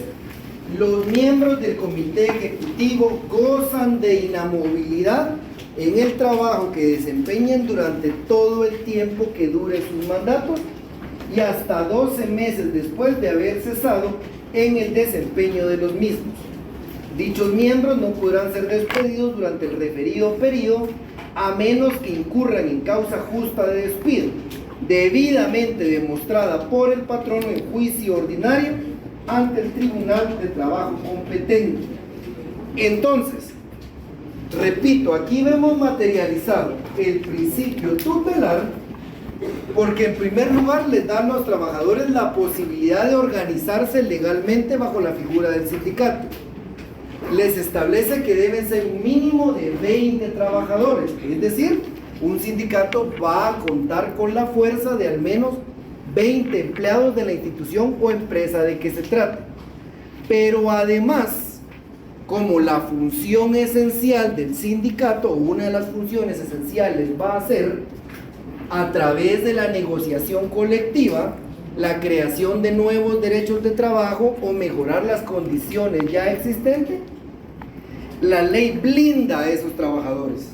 los miembros del comité ejecutivo gozan de inamovilidad en el trabajo que desempeñen durante todo el tiempo que dure sus mandatos y hasta 12 meses después de haber cesado en el desempeño de los mismos. Dichos miembros no podrán ser despedidos durante el referido periodo a menos que incurran en causa justa de despido, debidamente demostrada por el patrono en juicio ordinario ante el Tribunal de Trabajo competente. Entonces, repito, aquí vemos materializado el principio tutelar, porque en primer lugar les dan a los trabajadores la posibilidad de organizarse legalmente bajo la figura del sindicato. Les establece que deben ser un mínimo de 20 trabajadores, es decir, un sindicato va a contar con la fuerza de al menos 20 empleados de la institución o empresa de que se trata. Pero además, como la función esencial del sindicato, o una de las funciones esenciales va a ser, a través de la negociación colectiva, la creación de nuevos derechos de trabajo o mejorar las condiciones ya existentes, la ley blinda a esos trabajadores.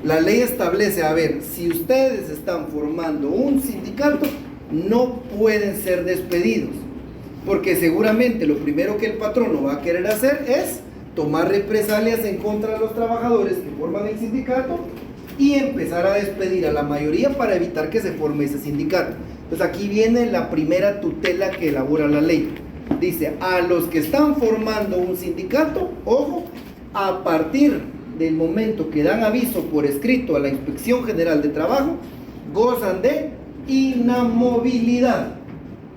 La ley establece, a ver, si ustedes están formando un sindicato, no pueden ser despedidos, porque seguramente lo primero que el patrono va a querer hacer es tomar represalias en contra de los trabajadores que forman el sindicato y empezar a despedir a la mayoría para evitar que se forme ese sindicato. Entonces aquí viene la primera tutela que elabora la ley. Dice, a los que están formando un sindicato, ojo, a partir del momento que dan aviso por escrito a la Inspección General de Trabajo, gozan de inamovilidad.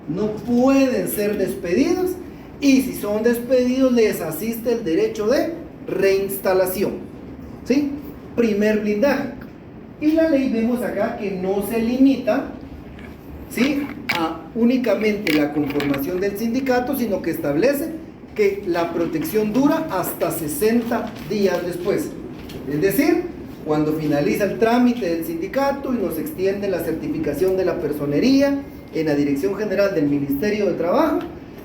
No pueden ser despedidos, y si son despedidos les asiste el derecho de reinstalación. ¿Sí? Primer blindaje. Y la ley vemos acá que no se limita, ¿sí?, a únicamente la conformación del sindicato, sino que establece que la protección dura hasta 60 días después. Es decir, cuando finaliza el trámite del sindicato y nos extiende la certificación de la personería en la Dirección General del Ministerio de Trabajo,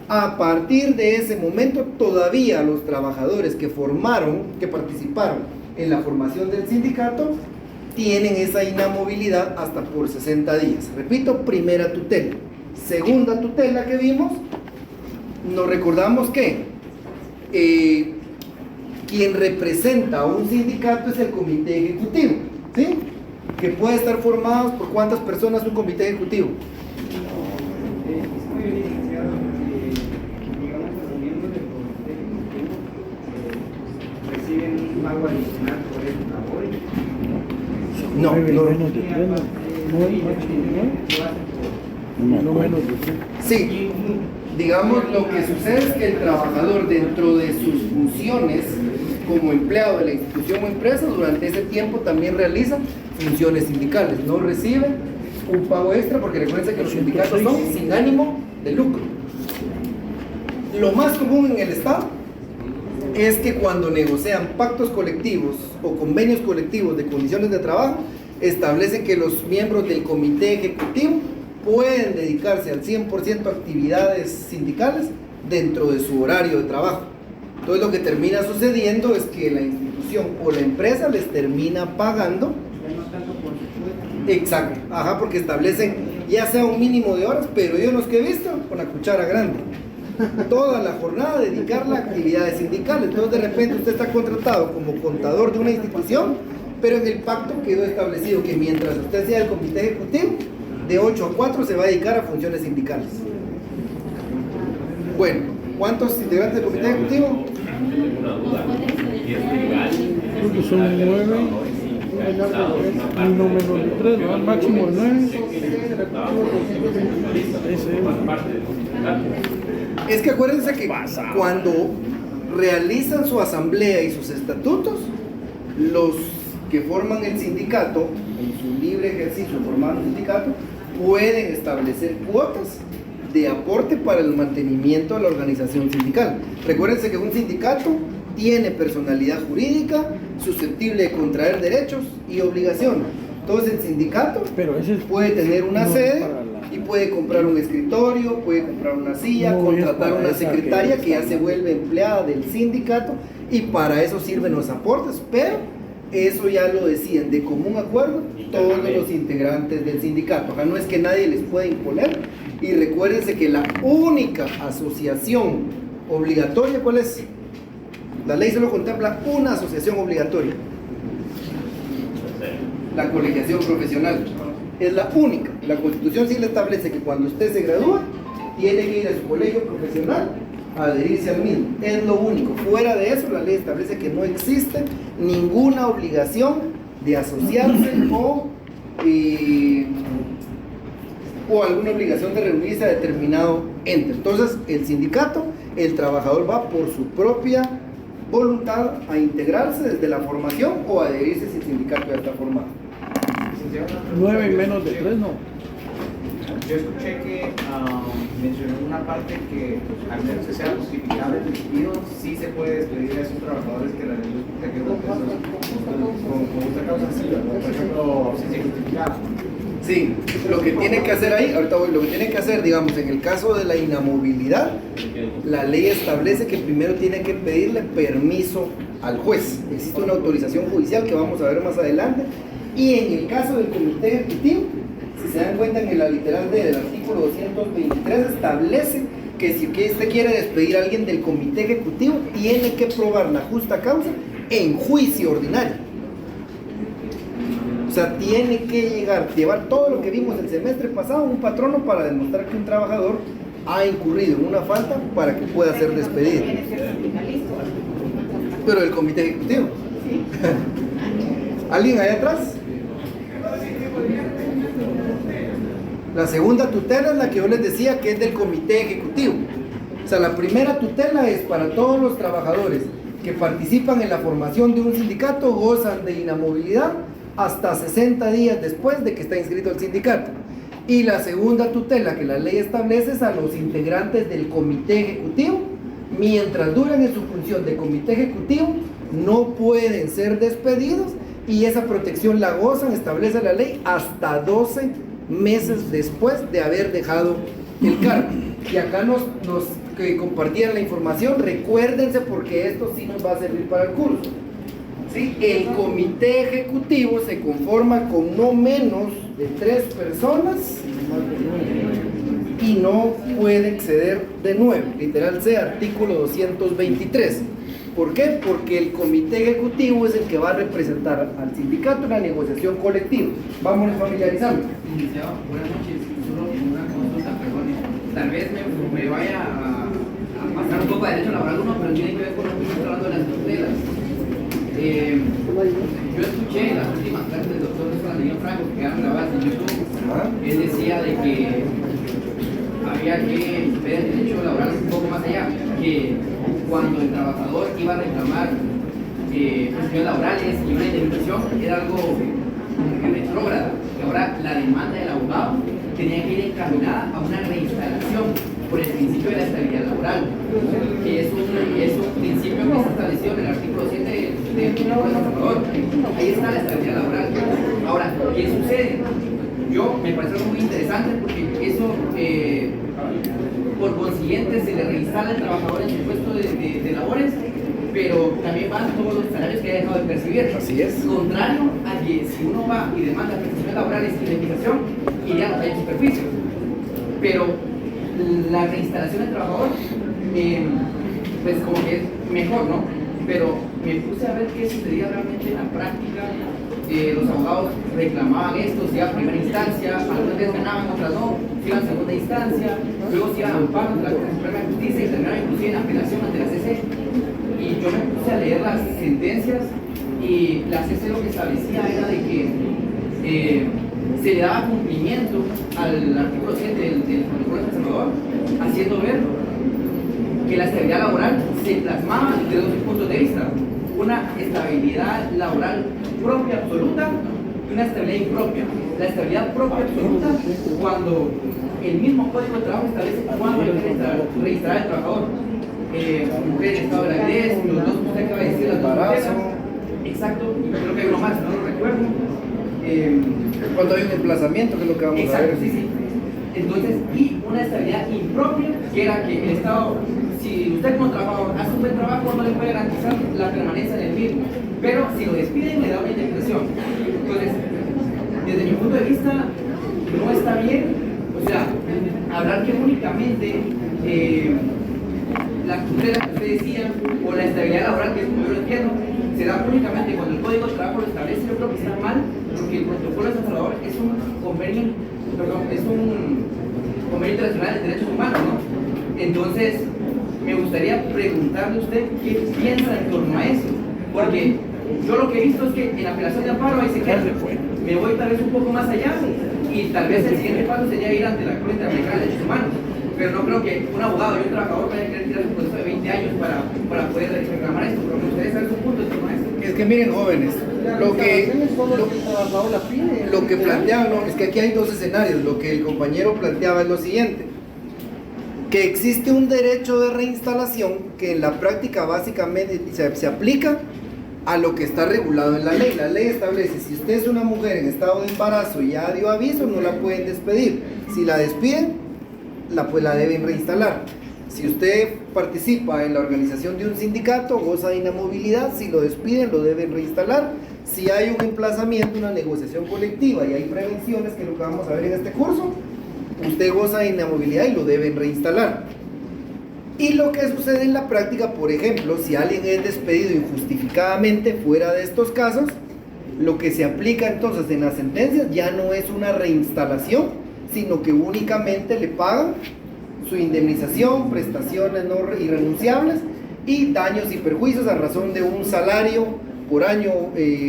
a partir de ese momento todavía los trabajadores que participaron en la formación del sindicato tienen esa inamovilidad hasta por 60 días. Repito, primera tutela. Segunda tutela que vimos, nos recordamos que quien representa a un sindicato es el comité ejecutivo, ¿sí? Que puede estar formado por ¿cuántas personas un comité ejecutivo? Estoy licenciado, digamos, los miembros del comité ejecutivo reciben un pago adicional por esta labor. No, Nueve no. menos de 3, no hay máximo, no menos de 3. Sí, digamos, lo que sucede es que el trabajador, dentro de sus funciones como empleado de la institución o empresa, durante ese tiempo también realiza funciones sindicales, no recibe un pago extra, porque recuerden que los sindicatos son sin ánimo de lucro. Lo más común en el Estado es que cuando negocian pactos colectivos o convenios colectivos de condiciones de trabajo, establecen que los miembros del comité ejecutivo pueden dedicarse al 100% a actividades sindicales dentro de su horario de trabajo. Entonces lo que termina sucediendo es que la institución o la empresa les termina pagando. Exacto, ajá, porque establecen ya sea un mínimo de horas, pero yo los que he visto con la cuchara grande. Toda la jornada dedicarla a actividades sindicales. Entonces de repente usted está contratado como contador de una institución, pero en el pacto quedó establecido que mientras usted sea el comité ejecutivo, de 8 a 4 se va a dedicar a funciones sindicales. Bueno, ¿cuántos integrantes del comité ejecutivo? Creo que son 9, no menos de 3, ¿no? Máximo de 9. Es que acuérdense que cuando realizan su asamblea y sus estatutos, los que forman el sindicato, en su libre ejercicio formando un sindicato, pueden establecer cuotas de aporte para el mantenimiento de la organización sindical. Recuérdense que un sindicato tiene personalidad jurídica, susceptible de contraer derechos y obligaciones. Entonces el sindicato puede tener una sede y puede comprar un escritorio, puede comprar una silla, contratar una secretaria que ya se vuelve empleada del sindicato, y para eso sirven los aportes, pero eso ya lo deciden de común acuerdo todos los integrantes del sindicato. Acá no es que nadie les pueda imponer, y recuérdense que la única asociación obligatoria, ¿cuál es? La ley solo contempla una asociación obligatoria: la colegiación profesional. Es la única. La Constitución sí le establece que cuando usted se gradúa, tiene que ir a su colegio profesional a adherirse al mismo. Es lo único. Fuera de eso, la ley establece que no existe ninguna obligación de asociarse o alguna obligación de reunirse a determinado ente. Entonces, el sindicato, el trabajador va por su propia voluntad a integrarse desde la formación o a adherirse si el sindicato ya está formado. 9 menos de 3, no. Yo escuché que mencionó en una parte que al menos que sea justificable el despido, sí se puede despedir a esos trabajadores que realizan con justa causa, sí, por ejemplo, ausencia justificada. Sí, lo que tiene que hacer ahí, ahorita voy, lo que tiene que hacer, digamos, en el caso de la inamovilidad, la ley establece que primero tiene que pedirle permiso al juez. Existe una autorización judicial que vamos a ver más adelante. Y en el caso del comité ejecutivo, si se dan cuenta, en la literal D del artículo 223 establece que si usted quiere despedir a alguien del comité ejecutivo, tiene que probar la justa causa en juicio ordinario. O sea, tiene que llevar todo lo que vimos el semestre pasado, un patrono para demostrar que un trabajador ha incurrido en una falta para que pueda ser despedido. Pero el comité ejecutivo. ¿Alguien allá atrás? La segunda tutela es la que yo les decía, que es del comité ejecutivo. O sea, la primera tutela es para todos los trabajadores que participan en la formación de un sindicato, gozan de inamovilidad hasta 60 días después de que está inscrito el sindicato. Y la segunda tutela que la ley establece es a los integrantes del comité ejecutivo. Mientras duran en su función de comité ejecutivo, no pueden ser despedidos, y esa protección la gozan, establece la ley, hasta 12 meses después de haber dejado el cargo. Y acá nos que compartieran la información, recuérdense, porque esto sí nos va a servir para el curso. ¿Sí? El comité ejecutivo se conforma con no menos de 3 personas y no puede exceder de 9, literal C, artículo 223. ¿Por qué? Porque el comité ejecutivo es el que va a representar al sindicato en la negociación colectiva. Vámonos familiarizando. Iniciado, buenas noches, solo una consulta, perdón. Tal vez me vaya a pasar un poco de derecho laboral uno, pero tiene que ver con lo que estamos hablando de las tutelas. Yo escuché en las últimas clases del doctor YouTube, Ajá. él decía de que había que ver el derecho laboral un poco más allá, que cuando el trabajador iba a reclamar cuestiones laborales y una indemnización era algo retrógrado, que ahora la demanda del abogado tenía que ir encaminada a una reinstalación por el principio de la estabilidad laboral, que es un principio que está establecido en el artículo 7 del Código del Trabajador. Ahí está la estabilidad laboral. Ahora, ¿qué sucede? Me parece algo muy interesante porque eso, por consiguiente, se le reinstala al trabajador en su puesto de labores, pero también van todos los salarios que ha dejado de percibir. Así es. Contrario a que si uno va y demanda prestaciones laborales y indemnización, iría a la superficie. Pero la reinstalación del trabajador, pues como que es mejor, ¿no? Pero me puse a ver qué sucedía realmente en la práctica. Los abogados reclamaban esto, se iba a primera instancia, algunas veces ganaban, otras no, se iban a segunda instancia, luego se iban a amparo ante la Corte Suprema de Justicia y terminaron inclusive en apelación ante la CC. Y yo me puse a leer las sentencias y la CC lo que establecía era de que se le daba cumplimiento al artículo 7 del Protocolo de San Salvador, haciendo ver que la estabilidad laboral se plasmaba desde dos puntos de vista: una estabilidad laboral propia absoluta y una estabilidad impropia. La estabilidad propia absoluta, cuando el mismo Código de Trabajo establece cuándo hay que registrar al trabajador. Mujer en estado de gravidez, los dos que usted acaba de decir, las dos mujeres. Exacto, y creo que hay uno más, no lo recuerdo. Cuando hay un desplazamiento, que es lo que vamos a ver. Exacto, sí, sí. Entonces, y una estabilidad impropia, que era que el Estado, si usted como trabajador hace un buen trabajo, no le puede garantizar la permanencia en el mismo, pero si lo despiden, le da una indemnización. Entonces, desde mi punto de vista, no está bien, o sea, hablar que únicamente la tutela que usted decía, o la estabilidad laboral, que es como yo lo entiendo, se da únicamente cuando el Código de Trabajo lo establece. Yo creo que está mal, porque el Protocolo de San Salvador es un convenio internacional de derechos humanos, ¿no? Entonces, me gustaría preguntarle a usted qué piensa en torno a eso, porque yo lo que he visto es que en la apelación de amparo ahí se queda. Me voy tal vez un poco más allá y tal vez el siguiente paso sería ir ante la Corte Interamericana de Derechos Humanos, pero no creo que un abogado y un trabajador vayan a querer tirar un proceso de 20 años para poder reclamar esto, pero me gustaría saber su punto en torno a esto. Es que miren, jóvenes, lo que planteaban, no, es que aquí hay dos escenarios. Lo que el compañero planteaba es lo siguiente: que existe un derecho de reinstalación que en la práctica básicamente se aplica a lo que está regulado en la ley. La ley establece: si usted es una mujer en estado de embarazo y ya dio aviso, no la pueden despedir. Si la despiden, pues la deben reinstalar. Si usted participa en la organización de un sindicato, goza de inamovilidad. Si lo despiden, lo deben reinstalar. Si hay un emplazamiento, una negociación colectiva y hay prevenciones, que es lo que vamos a ver en este curso, usted goza de inamovilidad y lo deben reinstalar. Y lo que sucede en la práctica, por ejemplo, si alguien es despedido injustificadamente fuera de estos casos, lo que se aplica entonces en las sentencias ya no es una reinstalación, sino que únicamente le pagan su indemnización, prestaciones no irrenunciables y daños y perjuicios a razón de un salario por año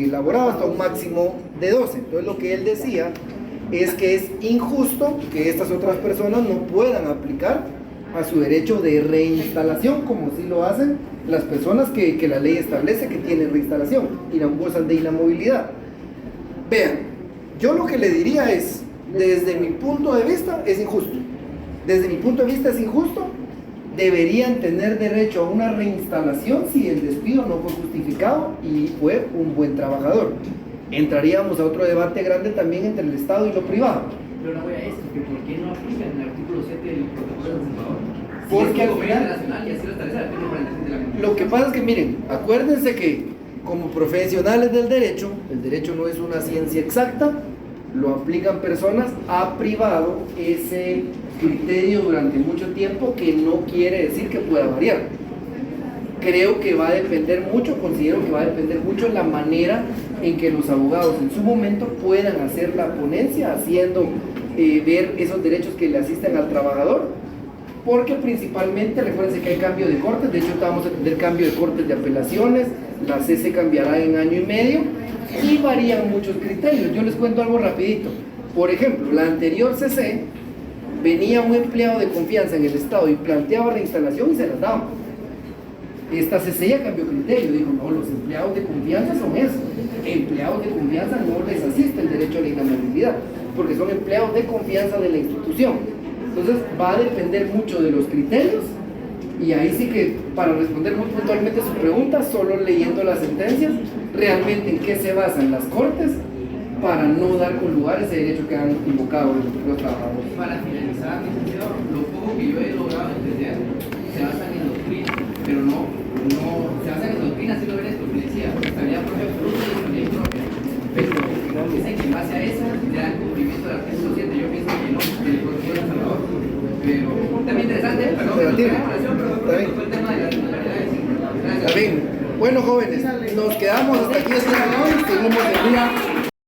laborado hasta un máximo de 12. Entonces lo que él decía es que es injusto que estas otras personas no puedan aplicar a su derecho de reinstalación, como sí lo hacen las personas que la ley establece que tienen reinstalación y no gozan de inamovilidad. Vean, yo lo que le diría es, desde mi punto de vista, es injusto. Desde mi punto de vista es injusto. Deberían tener derecho a una reinstalación si el despido no fue justificado y fue un buen trabajador. Entraríamos a otro debate grande también entre el Estado y lo privado. Pero no voy a esto, que ¿por qué no aplican el artículo 7 del Protocolo de San Salvador? Porque al final, internacional y así lo establece el artículo 46 de la Constitución. lo que pasa es que miren, acuérdense que como profesionales del derecho, el derecho no es una ciencia exacta, lo aplican personas, ha privado ese criterio durante mucho tiempo, que no quiere decir que pueda variar. Creo que va a depender mucho, considero que va a depender mucho la manera en que los abogados en su momento puedan hacer la ponencia, haciendo ver esos derechos que le asisten al trabajador, porque principalmente, recuérdense que hay cambio de cortes. De hecho vamos a tener cambio de cortes de apelaciones, la CC cambiará en año y medio y varían muchos criterios. Yo les cuento algo rapidito. Por ejemplo, la anterior CC venía un empleado de confianza en el Estado y planteaba reinstalación y se las daba. Esta CC ya cambió criterio, dijo, no, los empleados de confianza son eso. Empleados de confianza no les asiste el derecho a la inamovibilidad, porque son empleados de confianza de la institución. Entonces va a depender mucho de los criterios, y ahí sí que, para responder muy puntualmente su pregunta, solo leyendo las sentencias, realmente en qué se basan las cortes para no dar con lugar ese derecho que han invocado los trabajadores. Para finalizar, licenciado, lo poco que yo he logrado entender se basan en doctrina, pero no se basan en doctrina, si lo ven esto, que decía, estabilidad propia absoluta y estabilidad propia. Pero dicen que en base a eso ya el cumplimiento del artículo 7, yo pienso que no, que el protocolo de Salvador. Pero también interesante, perdón, que no tenga relación, pero fue el tema de las titularidades. Está bien. Bueno, jóvenes, nos quedamos hasta aquí el día de hoy. Seguimos el día